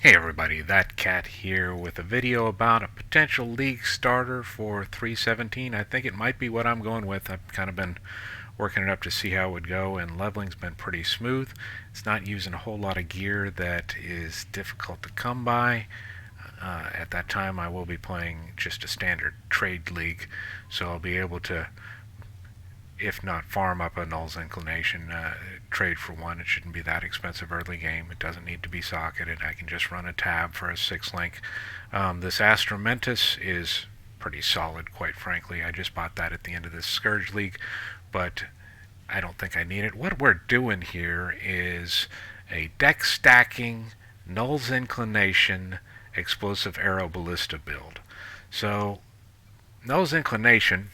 Hey everybody, that cat here with a video about a potential league starter for 317. I think it might be what I'm going with. I've kind of been working it up to see how it would go, and leveling's been pretty smooth. It's not using a whole lot of gear that is difficult to come by. At that time I will be playing just a standard trade league, so I'll be able to, if not farm up a Null's Inclination, trade for one. It shouldn't be that expensive early game. It doesn't need to be socketed. I can just run a tab for a 6-link. This Astromentus is pretty solid, quite frankly. I just bought that at the end of this Scourge League, but I don't think I need it. What we're doing here is a deck stacking Null's Inclination Explosive Arrow Ballista build. So Null's Inclination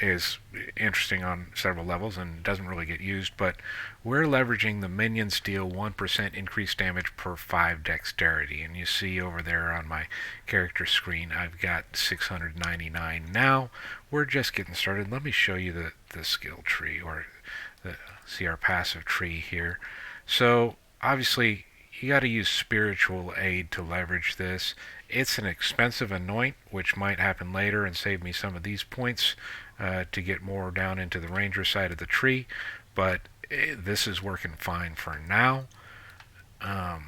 is interesting on several levels and doesn't really get used, but we're leveraging the minions deal 1% increased damage per 5 dexterity, and you see over there on my character screen I've got 699 now. We're just getting started. Let me show you the skill tree, or see our passive tree here. So obviously you got to use spiritual aid to leverage this. It's an expensive anoint, which might happen later and save me some of these points to get more down into the ranger side of the tree, but this is working fine for now. I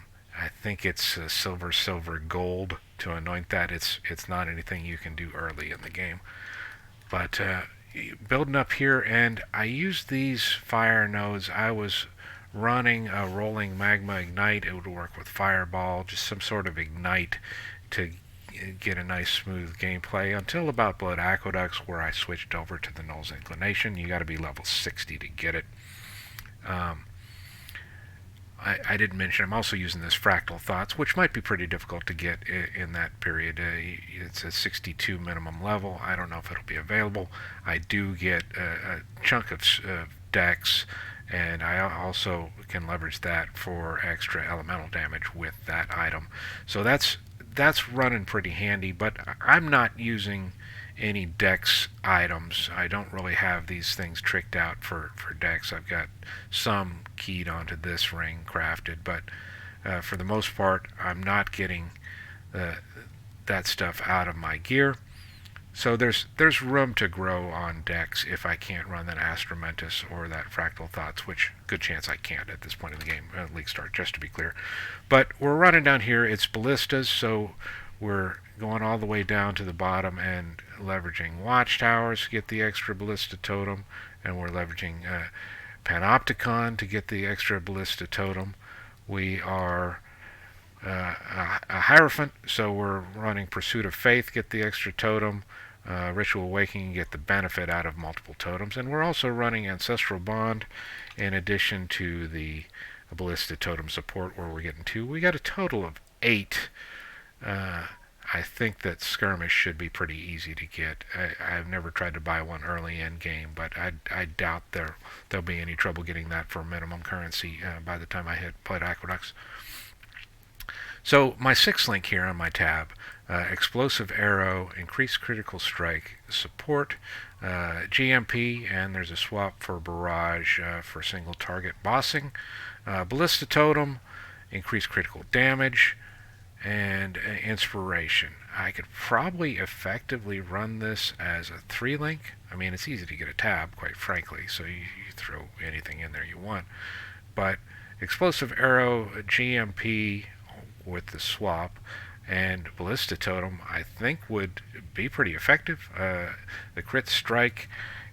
think it's silver, gold to anoint that. It's not anything you can do early in the game, but building up here, and I used these fire nodes. I was running a rolling magma ignite. It would work with fireball, just some sort of ignite to get a nice smooth gameplay until about Blood Aqueducts, where I switched over to the Null's Inclination. You got to be level 60 to get it. I didn't mention I'm also using this Fractal Thoughts, which might be pretty difficult to get in that period. It's a 62 minimum level. I don't know if it'll be available. I do get a chunk of dex, and I also can leverage that for extra elemental damage with that item. So that's running pretty handy, but I'm not using any dex items. I don't really have these things tricked out for dex. I've got some keyed onto this ring crafted, but for the most part I'm not getting that stuff out of my gear. So there's room to grow on dex if I can't run that Astromentus or that Fractal Thoughts, which good chance I can't at this point in the game, league start, just to be clear. But we're running down here. It's ballistas, so we're going all the way down to the bottom and leveraging watchtowers to get the extra ballista totem, and we're leveraging Panopticon to get the extra ballista totem. We are a Hierophant, so we're running Pursuit of Faith, get the extra totem. Ritual Awakening, get the benefit out of multiple totems, and we're also running Ancestral Bond in addition to the Ballista Totem support, where we're getting 2. We got a total of 8. I think that Skirmish should be pretty easy to get. I've never tried to buy one early in game, but I doubt there'll be any trouble getting that for minimum currency by the time I hit Blood Aqueducts. So my 6-link here on my tab, Explosive Arrow, Increased Critical Strike, Support, GMP, and there's a swap for Barrage for single target bossing, Ballista Totem, Increased Critical Damage, and Inspiration. I could probably effectively run this as a 3-link. I mean, it's easy to get a tab, quite frankly, so you throw anything in there you want. But Explosive Arrow, GMP with the swap, and Ballista Totem I think would be pretty effective. The crit strike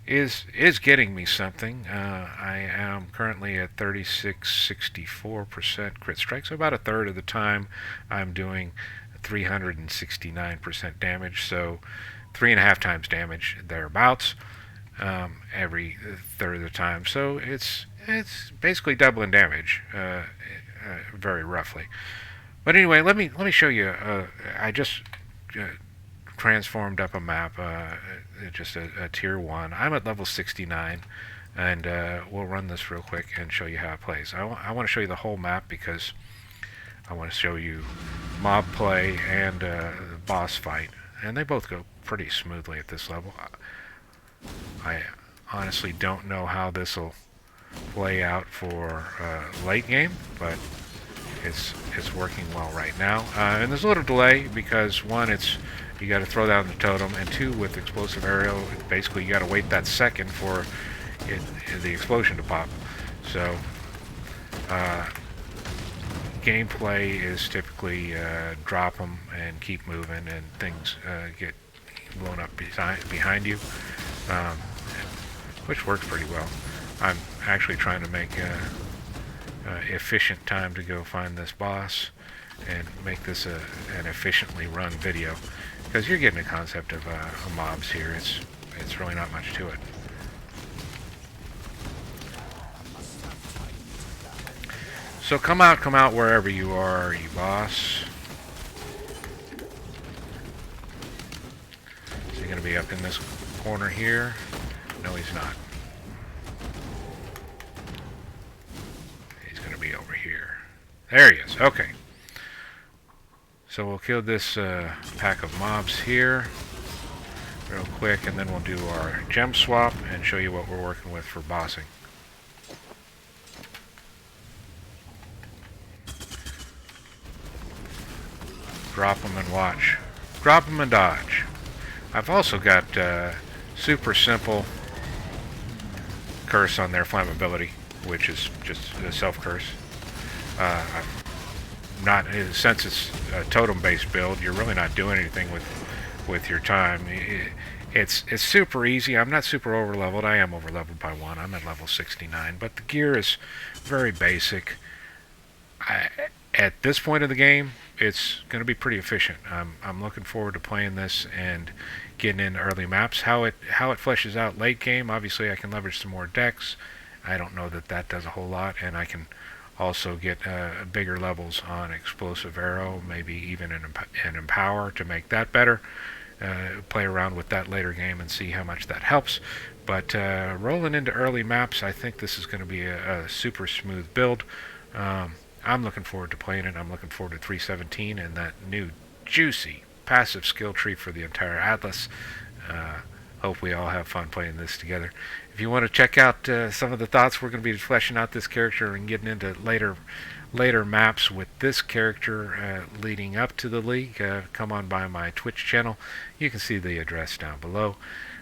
is getting me something. I am currently at 36-64% crit strike, so about a third of the time I'm doing 369% damage, so 3.5 times damage thereabouts every third of the time. So it's basically doubling damage, very roughly. But anyway, let me show you. I just transformed up a map, just a tier 1. I'm at level 69, and we'll run this real quick and show you how it plays. I want to show you the whole map because I want to show you mob play and boss fight, and they both go pretty smoothly at this level. I honestly don't know how this will play out for late game, but it's working well right now. And there's a little delay because one, you got to throw down the totem, and two, with explosive arrow, basically you got to wait that second for the explosion to pop. So gameplay is typically drop them and keep moving, and things get blown up behind you, which works pretty well. I'm actually trying to make efficient time to go find this boss and make this an efficiently run video, because you're getting a concept of mobs here. It's really not much to it. So come out wherever you are, you boss. Is he going to be up in this corner here? No, he's not. He's going to be over here. There he is. Okay. So we'll kill this pack of mobs here real quick, and then we'll do our gem swap and show you what we're working with for bossing. Drop them and watch. Drop them and dodge. I've also got super simple curse on their flammability, which is just a self-curse. Not, since it's a totem-based build, you're really not doing anything with your time. It's super easy. I'm not super over-leveled. I am over-leveled by 1. I'm at level 69, but the gear is very basic. At this point of the game, it's going to be pretty efficient. I'm looking forward to playing this and getting into early maps. How it fleshes out late game, obviously I can leverage some more dex. I don't know that does a whole lot, and I can also get bigger levels on explosive arrow, maybe even an empower to make that better. Play around with that later game and see how much that helps. But rolling into early maps, I think this is going to be a super smooth build. I'm looking forward to playing it. I'm looking forward to 317 and that new juicy passive skill tree for the entire Atlas. Hope we all have fun playing this together. If you want to check out some of the thoughts, we're going to be fleshing out this character and getting into later maps with this character leading up to the league. Come on by my Twitch channel. You can see the address down below.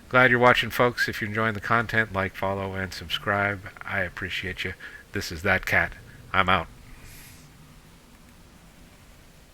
Glad you're watching, folks. If you're enjoying the content, like, follow, and subscribe. I appreciate you. This is That Cat. I'm out.